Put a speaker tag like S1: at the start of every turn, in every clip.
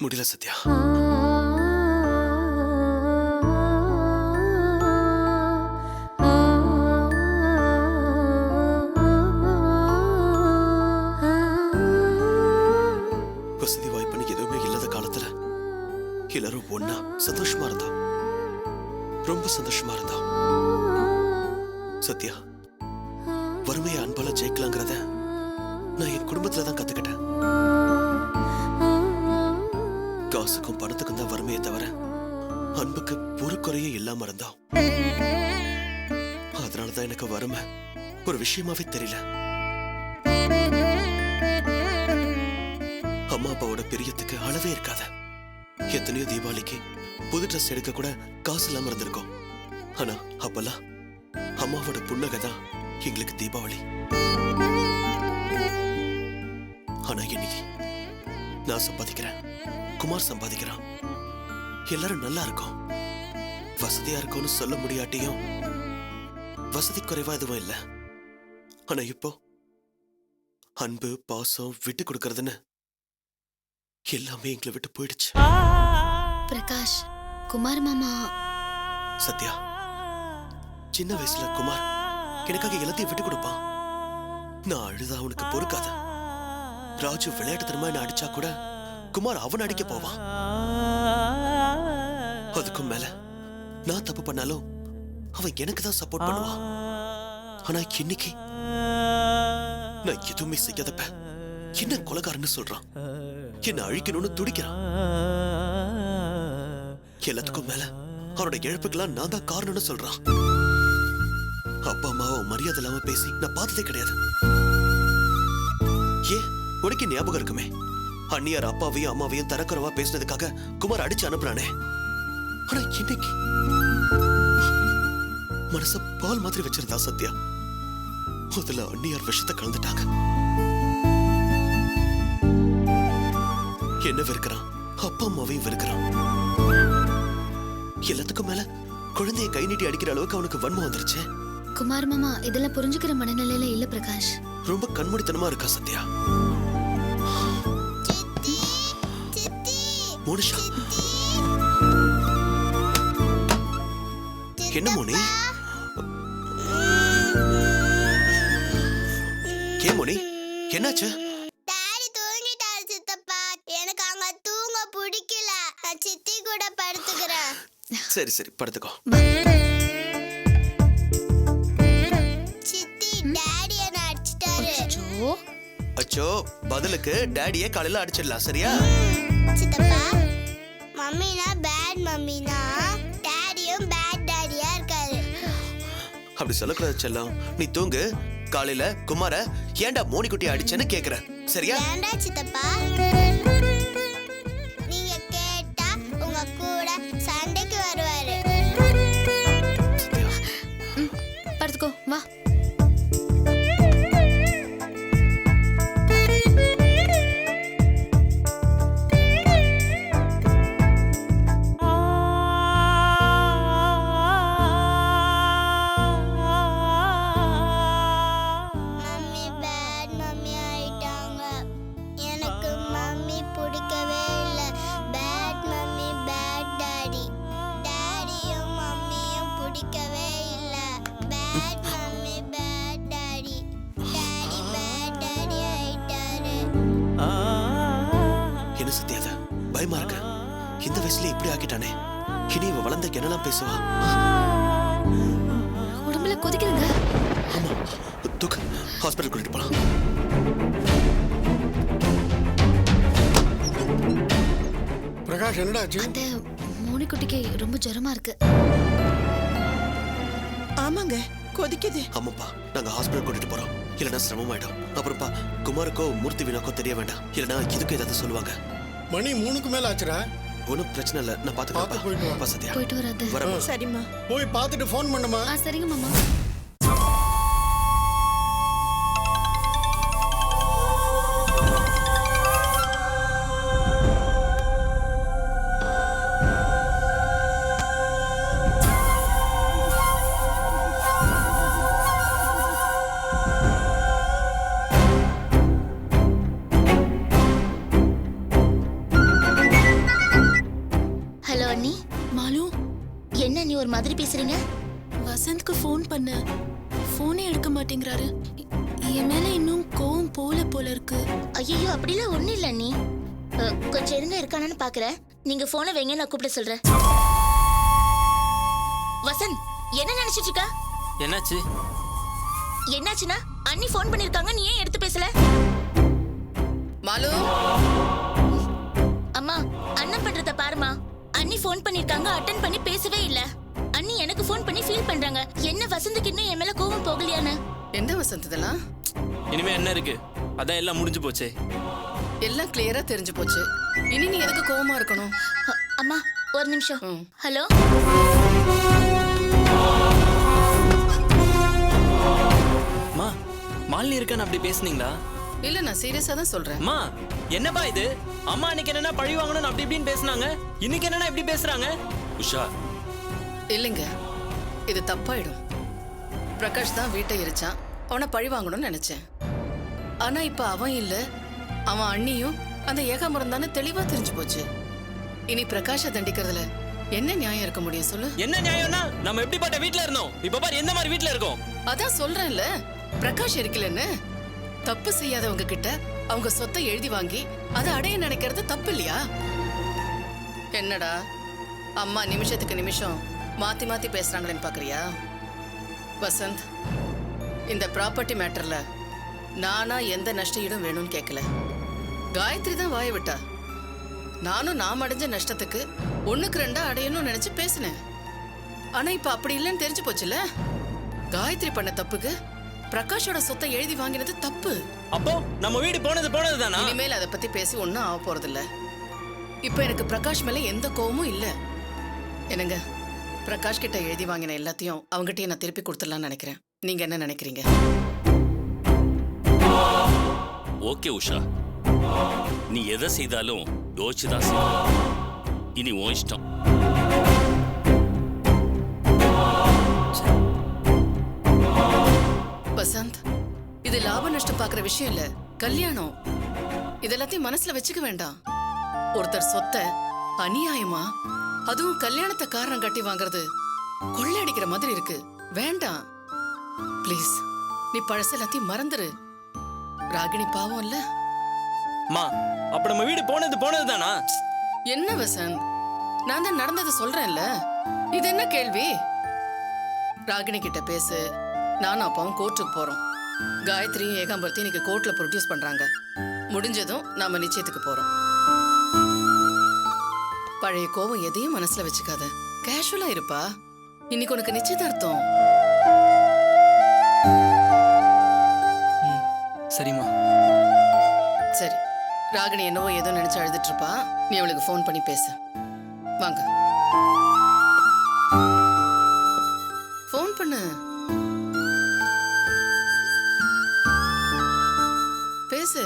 S1: முடியல சத்யா. வசதி வாய்ப்புன்னு எதுவுமே இல்லாத காலத்துல எல்லாரும் ஒன்னா சந்தோஷமா இருந்தோம். ரொம்ப சந்தோஷமா இருந்தோம். சத்யா, வறுமையை அன்பால ஜெயிக்கலாங்கிறத நான் என் குடும்பத்துல தான் கத்துக்கிட்டேன். காசுக்கும் பணத்துக்கும் தான் வறுமையை தவிர அன்புக்கு ஒரு குறையும் இல்லாம இருந்தோம். அதனாலதான் எனக்கு வறுமை ஒரு விஷயமாவே தெரியல. அம்மா அப்பாவோட பிரியத்துக்கு அளவே இருக்காத. எத்தனையோ தீபாவளிக்கு புது ட்ரெஸ் எடுக்க கூட காசு இல்லாம இருந்திருக்கோம். ஆனா அப்பெல்லாம் அம்மாவோட புன்னகை தான் எங்களுக்கு தீபாவளி. ஆனா இன்னைக்கு நான் சம்பாதிக்கிறேன், குமார் சம்பாதிக்கிறான், எல்லாரும் நல்லா இருக்கும். வசதியா இருக்கும்னு சொல்ல முடியாட்டியும் வசதி குறைவா எதுவும் இல்லை. ஆனா இப்போ அன்பு பாசம் விட்டு கொடுக்கறதுன்னு எல்லாமே எங்களை விட்டு போயிடுச்சு.
S2: பிரகாஷ், குமார் மாமா.
S1: சத்யா, சின்ன வயசுல குமார் எனக்காக எல்லாத்தையும் விட்டு கொடுப்பான். நான் அழுதா அவனுக்கு பொறுக்காத. ராஜு விளையாட்டுத்தனமா என்ன அடிச்சா கூட குமார் அவன் அடிக்க போவான். அதுக்கும் மேல நான் தப்பு பண்ணாலும் அவன் எனக்கு தான் சப்போர்ட் பண்ணுவான். ஆனா இன்னைக்கு நான் எதுவுமே செய்யாதப்ப என்ன கொலைகாரன்னு சொல்றான், என்ன அழிக்கணும்னு துடிக்கிறான். எல்லாத்துக்கும் மேல அவனோட இழப்புக்கெல்லாம் நான் தான் காரணம்னு சொல்றான். அப்பா அம்மாவை மரியாதை இல்லாம பேசி நான் பார்த்ததே கிடையாது. ஏன் உனக்கு ஞாபகம் இருக்குமே, அண்ணியார் அப்பாவையும் அம்மாவையும் தரக்குறவா பேசினதுக்காக குமார் அடிச்சு அனுப்புறானே. ஆனா இன்னைக்கு மனச பால் மாதிரி வச்சிருந்தா சத்யா. முதல்ல அண்ணியார் விஷத்தை கலந்துட்டாங்க. என்ன வெறுக்கிறான், அப்பா அம்மாவையும் வெறுக்கிறான். எல்லாத்துக்கும் மேல குழந்தைய கை நீட்டி அடிக்கிற அளவுக்கு அவனுக்கு வன்மம் வந்துருச்சு.
S2: குமார் மாமா இதெல்லாம் புரிஞ்சுக்கிற மனநிலையில இல்ல பிரகாஷ்.
S1: ரொம்ப கண்மூடித்தனமா இருக்கா சத்யா. மோனிஷா, என்ன மோனி? ஏன் மோனி, என்னாச்சு?
S3: டாடி தூங்கிட்டாரு சித்தப்பா. எனக்கு அங்க தூங்க பிடிக்கல. நான் சித்தி கூட படுத்துக்கிறேன்.
S1: சரி சரி, படுத்துக்கோ.
S3: சித்தி, டாடி என்ன அடிச்சிட்டாரு.
S1: அச்சோ, பதிலுக்கு டாடியே காலையில அடிச்சிடலாம். சரியா
S3: சித்தப்பா, மம்மினா பேட் மம்மினா, டாடியும் பேட் டாடியா இருக்காரு.
S1: அப்படி சொல்லக்கூடாது செல்லம். நீ தூங்கு. காலையில குமார ஏன்டா மோனி குட்டி அடிச்சேன்னு கேக்குற. சரியா?
S3: ஏன்டா சித்தப்பா? நீங்க கேட்டா உங்க கூட சண்டைக்கு வருவாரு.
S2: படுத்துக்கோ, வா.
S3: மம்மி பேட் மம்மி ஆயிட்டாங்க. எனக்கு மம்மி பிடிக்கவே இல்லை. Bad mummy bad daddy. டாடியும் மம்மியும் பிடிக்கவே இல்லை. Bad mummy bad daddy. Daddy bad daddy ஆயிட்டாரு.
S1: என்ன சத்யா அது? பயமா இருக்க? இந்த வயசுல இப்படி ஆக்கிட்டானே. இனி இவ வளர்ந்த என்னெல்லாம் பேசுவா?
S2: உடம்புல கொதிக்குதுங்க.
S1: ஆமா, தூக்கு, ஹாஸ்பிட்டல் கூட்டிட்டு போலாம்.
S4: பிரகாஷ், என்னடா ஆச்சு?
S2: அந்த மோனி குட்டிக்கு ரொம்ப ஜுரமா இருக்கு.
S5: ஆமாங்க, கொதிக்குது.
S1: ஆமாப்பா, நாங்க ஹாஸ்பிட்டல் கூட்டிட்டு போறோம். இல்லைன்னா சிரமமாயிடும். அப்புறம்ப்பா குமாருக்கோ மூர்த்தி வினாக்கோ தெரிய வேண்டாம். இல்லைன்னா இதுக்கு ஏதாவது சொல்லுவாங்க.
S4: மணி 3க்கு மேல ஆச்சுடா.
S1: ஒன்றும் பிரச்சனை இல்லை, நான்
S4: பார்த்து போயிட்டு வா.
S1: பார்த்துக்கிறேன். சத்யா
S2: போயிட்டு வராது.
S1: வரமா?
S5: சரிம்மா.
S4: போய் பார்த்துட்டு ஃபோன் பண்ணுமா.
S2: சரிங்க மாமா.
S6: என்ன நீ ஒரு மாதிரி பேசுறீங்க?
S7: வசந்த்க்கு ஃபோன் பண்ண ஃபோனே எடுக்க மாட்டேங்கிறாரு. என் மேல இன்னும் கோவம் போல இருக்கு.
S6: ஐயோ அப்படிலாம் ஒண்ணும் இல்ல நீ. கொஞ்சம் இருங்க இருக்கானு பாக்குறேன். நீங்க போனை வைங்க, நான் கூப்பிட சொல்றேன். வசந்த் என்ன நினைச்சிட்டு இருக்க?
S8: என்னாச்சு?
S6: என்னாச்சுன்னா அண்ணி ஃபோன் பண்ணிருக்காங்க, நீ ஏன் எடுத்து பேசல?
S5: மாலு,
S6: அம்மா அண்ணன் பண்றத பாருமா. அண்ணி ஃபோன் பண்ணிருக்காங்க, அட்டெண்ட் பண்ணி பேசவே இல்ல. அண்ணி எனக்கு ஃபோன் பண்ணி ஃபீல் பண்றாங்க. என்ன வசந்துக்கு இன்னும் என் மேல கோவம் போகலையான்னு.
S5: என்ன வசந்த் இதெல்லாம்?
S8: இனிமே என்ன இருக்கு? அதான் எல்லாம் முடிஞ்சு போச்சே.
S5: எல்லாம் கிளியரா தெரிஞ்சு போச்சு. இனி நீ எதுக்கு கோவமா இருக்கணும்?
S6: அம்மா ஒரு நிமிஷம். ஹலோ
S8: மா, மாலினி இருக்கான்னு அப்படி பேசுனீங்களா?
S5: இல்ல, நான் சீரியஸா தான் சொல்றேன்.
S8: மா என்னப்பா இது? அம்மா அன்னைக்கு என்னன்னா பழி வாங்கணும்னு அப்படி இப்படின்னு பேசுனாங்க, இன்னைக்கு என்னன்னா இப்படி பேசுறாங்க? உஷா,
S5: இல்லைங்க, இது தப்பாயிடும். பிரகாஷ் தான் வீட்டை எரிச்சான், அவனை பழி வாங்கணும்னு நினைச்சேன். ஆனா இப்ப அவன் இல்ல, அவன் அண்ணியும் அந்த ஏகாம்பரம் தானே தெளிவா தெரிஞ்சு போச்சு. இனி பிரகாஷை தண்டிக்கிறதுல என்ன நியாயம் இருக்க முடியும் சொல்லு?
S8: என்ன நியாயம்னா நம்ம எப்படிப்பட்ட வீட்ல இருந்தோம், இப்ப பாரு எந்த மாதிரி வீட்ல இருக்கோம்.
S5: அதான் சொல்றேன்ல, பிரகாஷ் இருக்கலன்னு. தப்பு செய்யாதவங்க கிட்ட அவங்க சொத்தை எழுதி வாங்கி அதை அடைய நினைக்கிறது தப்பு இல்லையா? என்னடா அம்மா நிமிஷத்துக்கு நிமிஷம் மாத்தி மாத்தி பேசுறாங்களேன்னு பாக்குறியா? வசந்த், இந்த ப்ராப்பர்ட்டி மேட்டர்ல நானா எந்த நஷ்டஈடும் வேணும்னு கேட்கல. காயத்ரி தான் வாய விட்டா. நானும் நாம் அடைஞ்ச நஷ்டத்துக்கு 1க்கு 2 அடையணும்னு நினைச்சு பேசினேன். ஆனா இப்ப அப்படி இல்லைன்னு தெரிஞ்சு போச்சுல. காயத்ரி பண்ண தப்புக்கு பிரகாஷோட சொத்தை எழுதி வாங்கினது தப்பு.
S8: அப்போ நம்ம வீடு போனது தானா?
S5: இனிமேல் அதை பத்தி பேசி ஒன்னும் ஆக போறது இல்ல. இப்ப எனக்கு பிரகாஷ் மேல எந்த கோவமும் இல்ல. என்னங்க, பிரகாஷ் கிட்ட எழுதி வாங்கின எல்லாத்தையும் அவங்ககிட்டயே நான் திருப்பி கொடுத்துடலாம்னு நினைக்கிறேன். நீங்க என்ன நினைக்கிறீங்க?
S9: ஓகே உஷா, நீ எதை செய்தாலும் யோசிச்சுதான் செய்யணும். இனி உன் இஷ்டம்.
S5: வசந்த், இது லாப நஷ்டம் பாக்குற விஷயம் இல்ல, கல்யாணம். இதெல்லாத்தையும் மனசுல வச்சுக்க வேண்டாம். ஒருத்தர் சொத்தை அநியாயமா, அதுவும் கல்யாணத்தை காரணம் கட்டி வாங்குறது கொள்ளையடிக்கிற மாதிரி இருக்கு. வேண்டாம் ப்ளீஸ், நீ பழச எல்லாத்தையும் மறந்துரு. ராகினி பாவம் இல்ல.
S8: மா, அப்ப நம்ம வீடு போனது தானா?
S5: என்ன வசந்த், நான் தான் நடந்ததை சொல்றேன்ல, இது என்ன கேள்வி? ராகினி கிட்ட பேசு. நானும் அப்பாவும் கோர்ட்டுக்கு போறோம். காயத்ரியும் ஏகாம்பரத்தையும் இன்னைக்கு கோர்ட்ல ப்ரொடியூஸ் பண்றாங்க. முடிஞ்சதும் நாம நிச்சயத்துக்கு போறோம். பழைய கோவம் எதையும் மனசுல வச்சுக்காத, கேஷுவலா இருப்பா. இன்னைக்கு உனக்கு நிச்சயதார்த்தம்.
S8: சரிம்மா.
S5: சரி, ராகினி என்னவோ ஏதோ நினைச்சு அழுதுட்டு இருப்பா. நீ அவளுக்கு ஃபோன் பண்ணி பேசு. வாங்க, ஃபோன் பண்ணு, பேசு.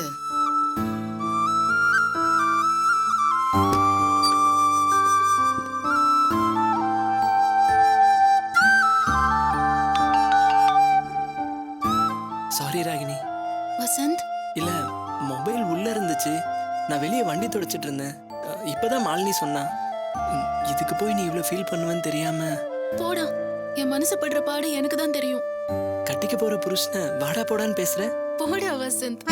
S8: சாரி ராகினி.
S7: வசந்த்,
S8: இல்ல, மொபைல் உள்ள இருந்துச்சு, நான் வெளியே வண்டி துடைச்சிட்டு இருந்தேன். இப்பதான் மாலினி சொன்னா. இதுக்கு போய் நீ இவ்வளவு ஃபீல் பண்ணுவேன்னு தெரியாம.
S7: போடா, என் மனசு படுற பாடு எனக்கு தான் தெரியும்.
S8: கட்டிக்க போற புருஷனை வாடா போடான்னு பேசுற.
S7: போடா வசந்த்.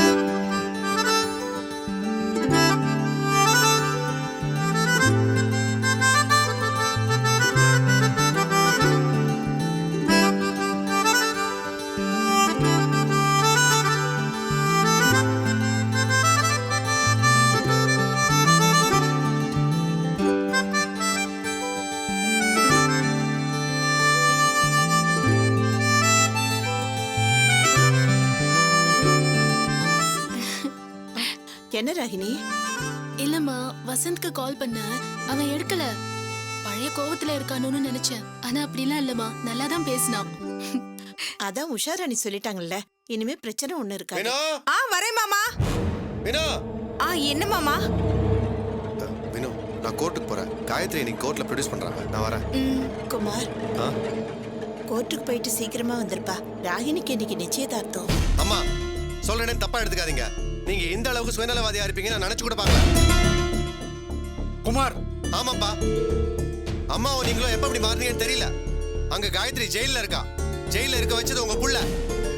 S5: என்ன ராகினி?
S7: இல்லம்மா, வசந்த்க்கு கால் பண்ண, அவன் எடுக்கல. பழைய கோவத்துல இருக்கானோன்னு நினைச்சேன். ஆனா அப்படிலாம் இல்லம்மா, நல்லா தான் பேசினான்.
S10: அதான் உஷாராணி சொல்லிட்டாங்கல்ல, இனிமே பிரச்சனை ஒண்ணு இருக்காது.
S11: வரேன் மாமா. என்ன மாமா?
S12: வினோ, நான் கோர்ட்டுக்கு போறேன். காயத்ரி இன்னைக்கு கோர்ட்ல ப்ரொடியூஸ் பண்றாங்க, நான் வரேன்.
S10: குமார், கோர்ட்டுக்கு போயிட்டு சீக்கிரமா வந்திருப்பா. ராகினிக்கு இன்னைக்கு நிச்சயதார்த்தம்.
S12: அம்மா சொல்றேன்னு தப்பா எடுத்துக்காதீங்க. நீங்க இந்த அளவுக்கு சுயநலவாதியா இருப்பீங்க நான் நினைச்சு கூட பார்க்கல.
S4: குமார்.
S12: ஆமாப்பா, அம்மாவும் நீங்களும் எப்ப இப்படி மாறினீங்கன்னு தெரியல. அங்க காயத்ரி ஜெயில இருக்கா. ஜெயில இருக்க வச்சது உங்க புள்ள.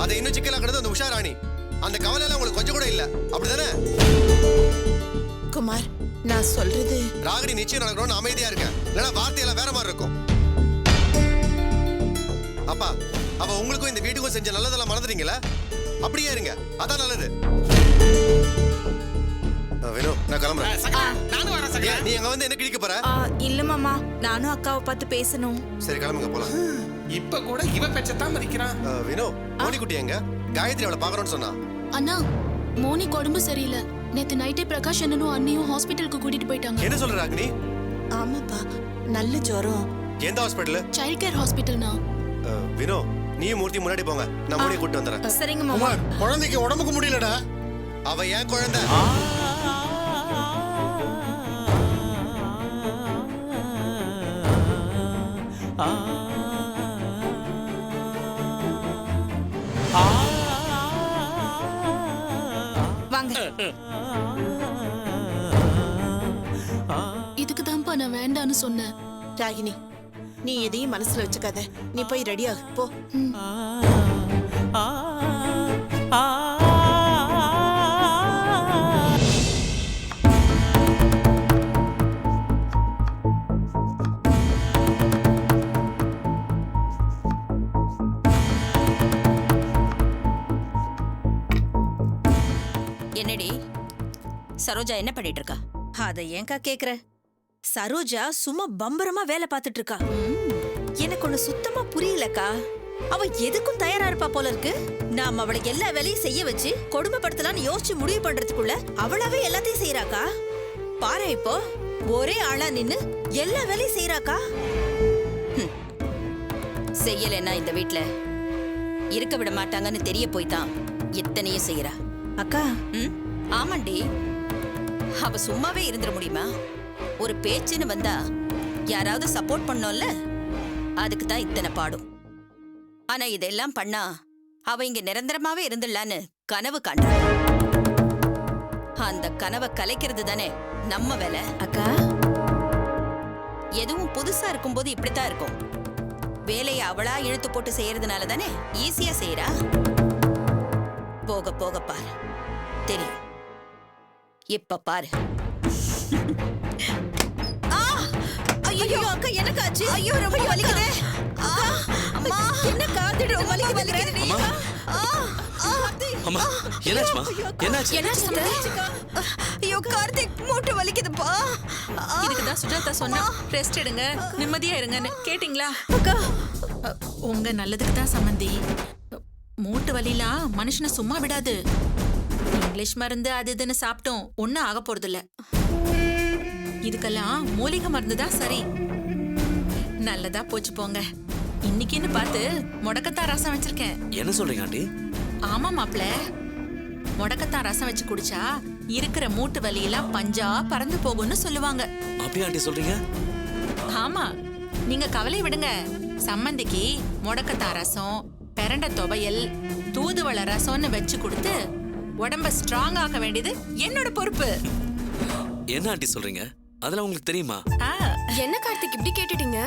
S12: அதை இன்னும் சிக்கலாக்குறது அந்த உஷாராணி. அந்த கவலை எல்லாம் உங்களுக்கு கொஞ்சம் கூட இல்ல, அப்படிதானே?
S10: குமார், நான் சொல்றது
S12: ராகினி நிச்சயம் நடக்கணும்னு அமைதியா இருக்கேன். இல்லைன்னா வார்த்தையெல்லாம் வேற மாதிரி இருக்கும். அப்பா, அவ உங்களுக்கும் இந்த வீட்டுக்கும் செஞ்ச நல்லதெல்லாம் மறந்துட்டீங்களா? அப்படியே இருங்க, அதான் நல்லது. வேணு, நான் கிளம்புறேன். ஏன், நீ அங்க வந்து என்ன கிழிக்க போற?
S10: இல்ல மாமா, நானும் அக்காவை பார்த்து பேசணும்.
S12: சரி, கிளம்புங்க போலாம்.
S8: இப்ப கூட இவ பெச்சத்தான் மதிக்கிறான்.
S12: வேணு, மோனிக்குட்டி எங்க? காயத்ரி அவளை பாக்கணும்னு சொன்னா.
S7: அண்ணா, மோனிக்கு உடம்பு சரியில்லை. நேத்து நைட்டே பிரகாஷ் அண்ணனும் அண்ணியும் ஹாஸ்பிட்டலுக்கு கூட்டிட்டு போயிட்டாங்க.
S12: என்ன சொல்ற ராகினி?
S10: ஆமாப்பா, நல்ல ஜுரம்.
S12: எந்த ஹாஸ்பிட்டல்?
S7: சைல்ட் கேர் ஹாஸ்பிட்டல்னா.
S12: வினோ, நீ மூர்த்தி முன்னாடி போங்க, நான் மோனியை கூட்டிட்டு வந்துறேன்.
S10: சரிங்க மாமா.
S4: குமார், குழந்தைக்கு உடம்புக்கு முடியலடா.
S12: அவ ஏன் குழந்தை?
S10: வாங்க.
S7: இதுக்கு தான்ப்பா நான் வேண்டான்னு சொன்னேன்.
S10: ராகினி, நீ எதையும் மனசுல வச்சுக்காத. நீ போய் ரெடி ஆகு போ.
S11: என்னடி சரோஜா என்ன பண்ணிட்டு இருக்கா?
S6: அத ஏன்க்கா கேக்குற? சரோஜா சும்மா பம்பரமா வேலை பார்த்துட்டு இருக்கா. எனக்கு ஒண்ணு சுத்தமா புரியலக்கா. அவ எதுக்கும் தயாரா இருப்பா போல இருக்கு. நாம அவளை எல்லா வேலையும் செய்ய வச்சு கொடுமைப்படுத்தலாம்னு யோசிச்சு முடிவு பண்றதுக்குள்ள அவளாவே எல்லாத்தையும் செய்யறாக்கா. பாரு, இப்போ ஒரே ஆளா நின்னு எல்லா வேலையும் செய்யறாக்கா.
S11: செய்யலைன்னா இந்த வீட்ல இருக்க விட மாட்டாங்கன்னு தெரிய போய்தான் எத்தனையும் செய்யறா.
S6: அக்கா,
S11: ஆமாண்டி, அவ சும்மாவே இருந்துட முடியுமா? ஒரு பேச்சுன்னு வந்தா யாராவது சப்போர்ட் பண்ணோம்ல, அதுக்கு தான் இத்தனை பாடும். ஆனா இதெல்லாம் பண்ணா அவ இங்க நிரந்தரமாவே இருந்துடலான்னு கனவு காண்றா. அந்த கனவை கலைக்கிறது தானே நம்ம வேலை.
S6: அக்கா,
S11: எதுவும் புதுசா இருக்கும்போது இப்படித்தான் இருக்கும். வேலையை அவளா இழுத்து போட்டு செய்யறதுனால தானே ஈஸியா செய்யறா. போக போக பாரு, தெரியும். இப்ப பாரு.
S6: ஐயோ அக்கா, எனக்கு ஆச்சு. ஐயோ, ரொம்ப வலிக்குதே. அம்மா, என்ன காத்துட்டு ரொம்ப வலிக்குது.
S9: அம்மா, என்னாச்சுமா? என்னாச்சு?
S6: ஐயோ கார்த்திக், மூட்டு வலிக்குதுப்பா.
S5: இதுக்கு தான் சுஜாதா சொன்னா ரெஸ்ட் எடுங்க, நிம்மதியா இருங்கன்னு. கேட்டிங்களா?
S6: அக்கா,
S5: உங்க நல்லதுக்கு தான் சம்மந்தி. மூட்டு வலிலாம் மனுஷனை சும்மா விடாது. இங்கிலீஷ் மருந்து அது இதுன்னு சாப்பிட்டோம் ஒன்னும் ஆக போறது இல்ல. இதுக்கெல்லாம் மூலிகை மருந்து தான் சரி. நல்லதா போச்சு போங்க. இன்னைக்குன்னு பார்த்து முடக்கத்தான் ரசம் வச்சிருக்கேன்.
S9: என்ன சொல்றீங்க ஆண்டி?
S5: ஆமா மாப்ள, முடக்கத்தான் ரசம் வச்சு குடிச்சா இருக்கிற மூட்டு வலியெல்லாம் பஞ்சா பறந்து போகும்னு சொல்லுவாங்க.
S9: அப்படியே ஆண்டி சொல்றீங்க?
S5: ஆமா, நீங்க கவலை விடுங்க. சம்மந்திக்கு முடக்கத்தான் ரசம், பெரண்ட துவையல், தூதுவளை ரசம்னு வச்சு கொடுத்து உடம்ப ஸ்ட்ராங் ஆக்க வேண்டியது என்னோட பொறுப்பு.
S9: என்ன ஆண்டி சொல்றீங்க? அதெல்லாம் உங்களுக்கு தெரியுமா?
S13: என்ன கார்த்திக் இப்படி கேட்டுட்டீங்க?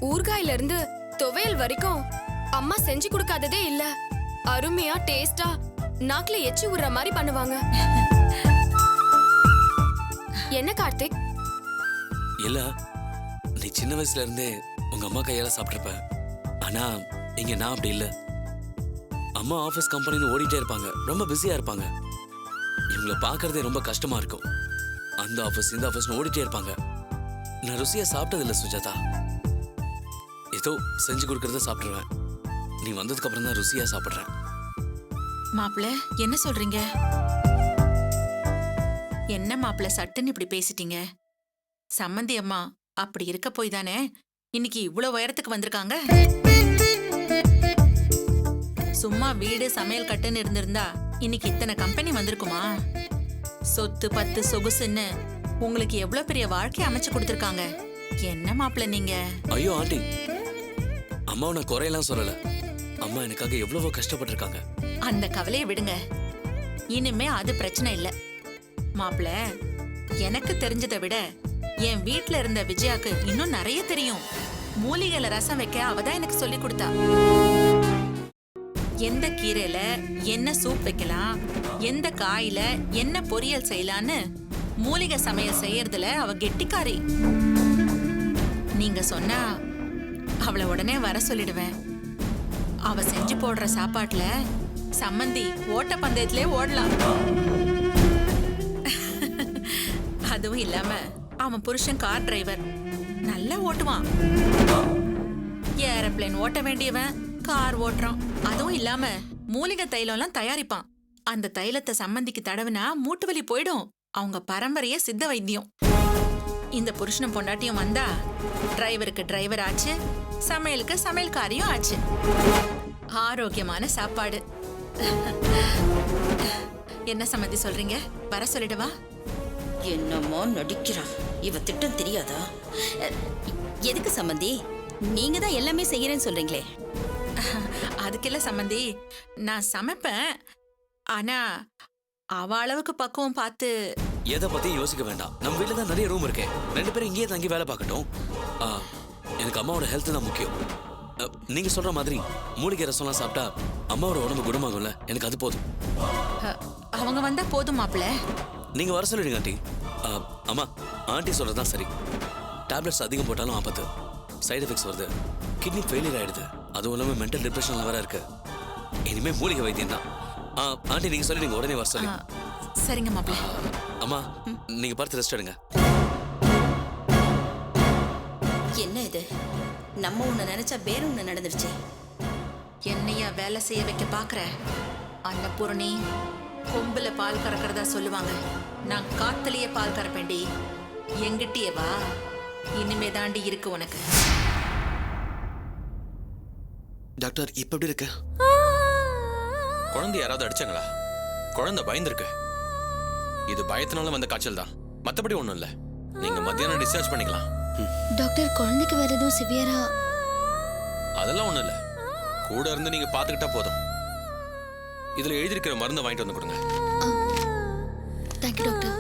S13: ஊர்காயில இருந்து துவையல் வரைக்கும் அம்மா செஞ்சு கொடுக்காததே இல்ல. அருமையா டேஸ்டா நாக்குல எச்சி விடுற மாதிரி பண்ணுவாங்க. என்ன கார்த்திக்?
S9: இல்ல, நீ சின்ன வயசுல இருந்தே உங்க அம்மா கையால சாப்பிட்டிருப்ப. ஆனா இங்க நான் அப்படி இல்ல. அம்மா ஆபீஸ் கம்பெனின்னு ஓடிட்டே இருப்பாங்க, ரொம்ப பிஸியா இருப்பாங்க. இவங்களை பாக்குறதே ரொம்ப கஷ்டமா இருக்கும். அந்த ஆபீஸ் இந்த ஆபீஸ்னு ஓடிட்டே இருப்பாங்க. நான் ருசியா சாப்பிட்டது இல்ல சுஜாதா. ஏதோ செஞ்சு கொடுக்கறத சாப்பிட்டுருவேன். நீ வந்ததுக்கு அப்புறம் தான் ருசியா சாப்பிடுறேன்.
S5: மாப்பிள்ள, என்ன சொல்றீங்க? என்ன மாப்பிள்ள சட்டுன்னு இப்படி பேசிட்டீங்க? சம்மந்தி அம்மா அப்படி இருக்க போய் தானே இன்னைக்கு இவ்வளவு உயரத்துக்கு வந்திருக்காங்க. சும்மா வீடு சமையல் கட்டுன்னு இருந்திருந்தா இன்னைக்கு இத்தனை கம்பெனி வந்திருக்குமா? சொத்து பத்து சொகுசுன்னு உங்களுக்கு எவ்வளவு பெரிய வாழ்க்கை அமைச்சு கொடுத்திருக்காங்க. என்ன மாப்பிள்ள நீங்க?
S9: ஐயோ ஆண்டி, அம்மாவை நான் குறையெல்லாம் சொல்லல. அம்மா எனக்காக எவ்வளவோ கஷ்டப்பட்டிருக்காங்க.
S5: அந்த கவலையை விடுங்க. இனிமே அது பிரச்சனை இல்ல. மாப்பிள்ள, எனக்கு தெரிஞ்சதை விட
S14: என் வீட்ல இருந்த விஜயாக்கு இன்னும் நிறைய தெரியும். மூலிகையில ரசம் வைக்க அவதான் எனக்கு சொல்லி கொடுத்தா. எந்த கீரையில என்ன சூப் வைக்கலாம், எந்த காயில என்ன பொரியல் செய்யலான்னு மூலிகை சமையல் செய்யறதுல அவ கெட்டிக்காரி. நீங்க சொன்னா அவளை உடனே வர சொல்லிடுவேன். அவ செஞ்சு போடுற சாப்பாட்டுல சம்மந்தி ஓட்ட பந்தயத்திலே ஓடலாம். அதுவும் இல்லாம அவன் புருஷன் கார் டிரைவர், நல்லா ஓட்டுவான். ஏரோப்ளேன் ஓட்ட வேண்டியவன் கார் ஓட்டுறான். அதுவும் இல்லாம மூலிகை தைலம்லாம் தயாரிப்பான். அந்த தைலத்தை சம்மந்திக்கு தடவுனா மூட்டு வலி போயிடும். அவங்க பரம்பரைய சித்த வைத்தியம். இந்த புருஷனும் பொண்டாட்டியும் வந்தா டிரைவருக்கு டிரைவர் ஆச்சு, சமையலுக்கு சமையல்காரியும் ஆச்சு. ஆரோக்கியமான சாப்பாடு. என்ன சம்மந்தி சொல்றீங்க? வர சொல்லிடவா?
S11: என்னமோ நடிக்கிறா. இவ திட்டம் தெரியாதா? எதுக்கு சம்மந்தி? நீங்க தான் எல்லாமே செய்யறேன்னு சொல்றீங்களே.
S14: அதுக்கெல்ல சம்மந்தி, நான் சமைப்பேன். ஆனா அவ அளவுக்கு பக்குவம் பார்த்து.
S9: எதை பத்தியும் யோசிக்க வேண்டாம். நம்ம வீட்டுல தான் நிறைய ரூம் இருக்கே, 2 பேரும் இங்கேயே தங்கி வேலை பார்க்கட்டும். எனக்கு அம்மாவோட ஹெல்த் தான் முக்கியம். நீங்க சொல்ற மாதிரி மூலிகை ரசம்லாம் சாப்பிட்டா அம்மாவோட உடம்பு குணமாகும்ல, எனக்கு அது போதும்.
S14: அவங்க வந்தா போதும் மாப்பிள்ள.
S9: நீங்க வர சொல்லிடுங்க ஆண்டி. அம்மா, ஆண்டி சொல்றதுதான் சரி. டேப்லெட்ஸ் அதிகம் போட்டாலும் ஆபத்து, சைடு எஃபெக்ட்ஸ் வருது, கிட்னி ஃபெயிலியர் ஆயிடுது. அதுவும் இல்லாமல் மென்டல் டிப்ரெஷன்ல வேற இருக்கு. இனிமே மூலிகை வைத்தியம் தான். ஆண்டி நீங்க சொல்லி நீங்க உடனே வர சொல்லி.
S14: சரிங்க மாப்பிள்ள.
S9: அம்மா நீங்க பார்த்து ரெஸ்ட் எடுங்க.
S11: என்ன இது? நம்ம ஒண்ணு நினைச்சா வேற ஒண்ணு நடந்துருச்சு.
S14: என்னையா வேலை செய்ய வைக்க பாக்குற? அன்னபூரணி, கொம்புல பால் கறக்கிறதா சொல்லுவாங்க. நான் காத்துலயே பால் கறப்பேண்டி. எங்கிட்டயே வா, இனிமே தாண்டி இருக்கு உனக்கு.
S1: டாக்டர் இப்ப எப்படி இருக்கு?
S15: குழந்தை யாராவது அடிச்சாங்களா? குழந்தை பயந்துருக்கு. இது பயத்தினால வந்த காய்ச்சல் தான், மத்தபடி ஒண்ணும் இல்ல. நீங்க மத்தியானம் டிஸ்சார்ஜ் பண்ணிக்கலாம்.
S2: டாக்டர், குழந்தைக்கு வேற எதுவும் சிவியரா?
S15: அதெல்லாம் ஒண்ணும் இல்ல. கூட இருந்து நீங்க பாத்துக்கிட்டா போதும். இதுல எழுதியிருக்கிற மருந்தை வாங்கிட்டு வந்து கொடுங்க.
S2: Thank you doctor.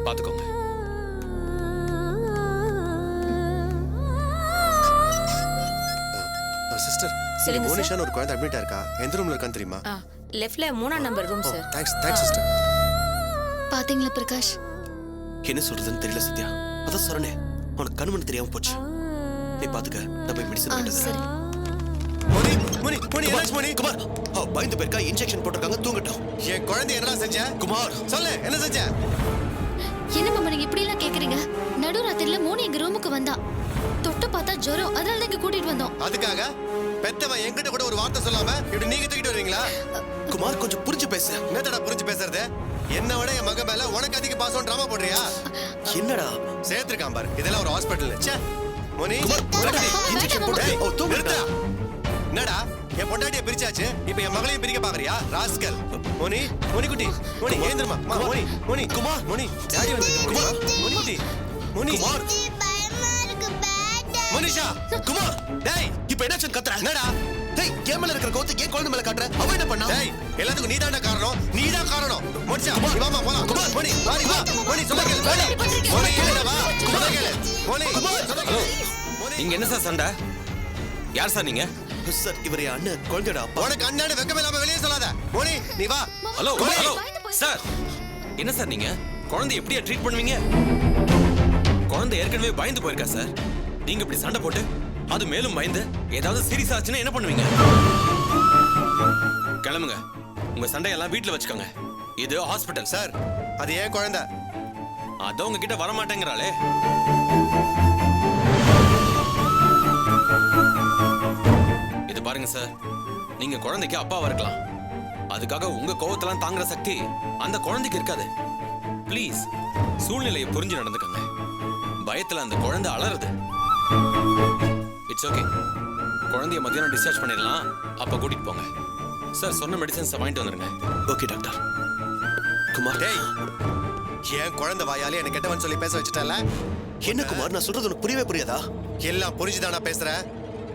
S15: பாத்துக்கோங்க.
S12: சிஸ்டர்,
S13: சொல்லுங்க சார்.
S12: மோனிஷான்னு ஒரு குழந்தை அட்மிட் இருக்கா. எந்த ரூம்ல இருக்கான்னு தெரியுமா?
S13: லெஃப்ட்ல 3ஆம் number room sir.
S12: Thanks sister.
S2: பாத்தீங்களா பிரகாஷ்?
S1: என்ன சொல்றதுன்னு தெரியல சத்யா. அதான் சரணே, உனக்கு கண்மணி தெரியாம போச்சு. நீ பாத்துக்க, நான் போய் மெடிசன் வாங்கிட்டு வரேன்.
S12: மோனி மோனி மோனி என்னாச்சு மோனி?
S1: குமார், பயந்து போயிருக்கா, இன்ஜெக்ஷன் போட்டிருக்காங்க, தூங்கட்டும்.
S12: என் குழந்தை என்னடா செஞ்ச?
S1: குமார்
S12: சொல்லு, என்ன செஞ்ச?
S2: என்ன மாமா நீங்க இப்படி எல்லாம் கேக்குறீங்க? நடுராத்திரில மோனி எங்க ரூமுக்கு வந்தா. தொட்டு பார்த்தா ஜுரம், அதனால தான் இங்க கூட்டிட்டு வந்தோம்.
S12: அதுக்காக பெத்தவன் என்கிட்ட கூட ஒரு வார்த்தை சொல்லாம இப்படி நீங்க தூக்கிட்டு வருவீங்களா?
S1: குமார் கொஞ்சம் புரிஞ்சு பேசு.
S12: என்னடா புரிஞ்சு பேசுறது? என்ன விட என் மகன் மேல உனக்கு அதிக பாசம் டிராமா போடுறியா?
S1: என்னடா
S12: சேர்த்திருக்கான் பாரு, இதெல்லாம் ஒரு ஹாஸ்பிட்டல். மோனி
S1: இன்ஜெக்ஷன் போட்டு
S12: நிறுத்தா. என்னடா என் பொண்டாட்டியை பிரிச்சாச்சு, இப்ப என் மகளையும் பிரிக்க பாக்குறியா ராஸ்கல்? மோனி மோனி குட்டி, மோனி ஏந்திரமா. மோனி மோனி குமார், மோனி டாடி வந்து. குமார் மோனி குட்டி, மோனி குமார் மோனிஷா. குமார் டேய், இப்போ என்னாச்சு கத்துற? என்னடா டேய், என் மேல இருக்கிற கோத்து ஏன் குழந்தை மேல காட்டுற? அவ என்ன பண்ணா? டேய், எல்லாத்துக்கும் நீதான்டா காரணம், நீதான் காரணம். மோனிஷா வாமா போலாம். குமார் மோனி வாடி வா. மோனி சொல்ல கேளு. மோனி கேளுடா வா. சொல்ல கேளு. மோனி குமார் சொல்ல கேளு.
S15: இங்க என்ன சார் சண்டை? யார் சார் நீங்க?
S1: சார் இவரே அண்ணன், குழந்தையோட அப்பா.
S12: உனக்கு அண்ணானு வெக்கமே இல்லாம வெளியே சொல்லாத. மோனி நீ வா.
S15: ஹலோ ஹலோ சார், என்ன சார் நீங்க குழந்தை எப்படியா ட்ரீட் பண்ணுவீங்க? குழந்தை ஏற்கனவே பயந்து போயிருக்கா சார். நீங்க இப்படி சண்டை போட்டு அது மேலும் பயந்து ஏதாவது சீரியஸ் ஆச்சுன்னா என்ன பண்ணுவீங்க? கிளம்புங்க. உங்க சண்டையெல்லாம் வீட்டுல வச்சுக்கோங்க. இது ஹாஸ்பிட்டல்.
S12: சார் அது ஏன் குழந்தை?
S15: அதான் உங்ககிட்ட வர மாட்டேங்கிறாளே. இது பாருங்க சார், நீங்க குழந்தைக்கு அப்பாவா இருக்கலாம். அதுக்காக உங்க கோவத்தெல்லாம் தாங்குற சக்தி அந்த குழந்தைக்கு இருக்காது. ப்ளீஸ் சூழ்நிலையை புரிஞ்சு நடந்துக்கங்க. பயத்துல அந்த குழந்தை அலறுது. It's okay. குழந்தைய மத்தியானம் டிஸ்சார்ஜ் பண்ணிடலாம். அப்ப கூட்டிட்டு போங்க சார். சொன்ன மெடிசன்ஸ் வாங்கிட்டு வந்துருங்க.
S1: Okay doctor. குமார்
S12: டேய், ஏன் குழந்தை வாயாலே என்ன கெட்டவன் சொல்லி பேச வச்சுட்டல?
S1: என்ன குமார், நான் சொல்றது உனக்கு புரியவே புரியாதா?
S12: எல்லாம் புரிஞ்சுதானா பேசுறேன்?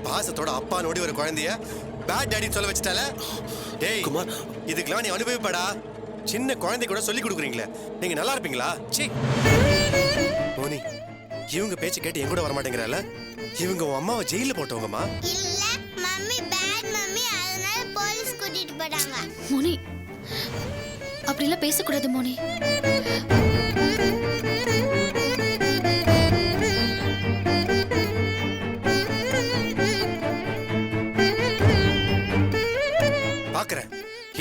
S12: பாசத்தோட அப்பா நோடி ஒரு குழந்தைய பேட் டாடி சொல்ல வச்சுட்டல? டேய்
S1: குமார்,
S12: இதுக்கெல்லாம் நீ அனுபவிப்படா. சின்ன குழந்தை கூட சொல்லி கொடுக்குறீங்களே, நீங்க நல்லா இருப்பீங்களா? சீ மோனி இவங்க பேச்சு கேட்டு என் கூட வர மாட்டேங்கிறல. இவங்க உன் அம்மாவை ஜெயில போட்டவங்கம்மா.
S3: இல்ல மம்மி பேட் மம்மி, அதனால போலீஸ் கூட்டிட்டு போறாங்க.
S2: மோனி அப்படிலாம் பேசக்கூடாது மோனி.
S12: பாக்குறேன்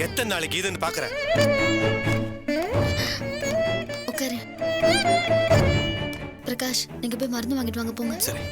S12: எத்தனை நாளைக்கு இதுன்னு பாக்குறேன்.
S2: உட்காரு. பிரகாஷ், நீங்க போய் மருந்து வாங்கிட்டு வாங்க போங்க.
S1: சரி.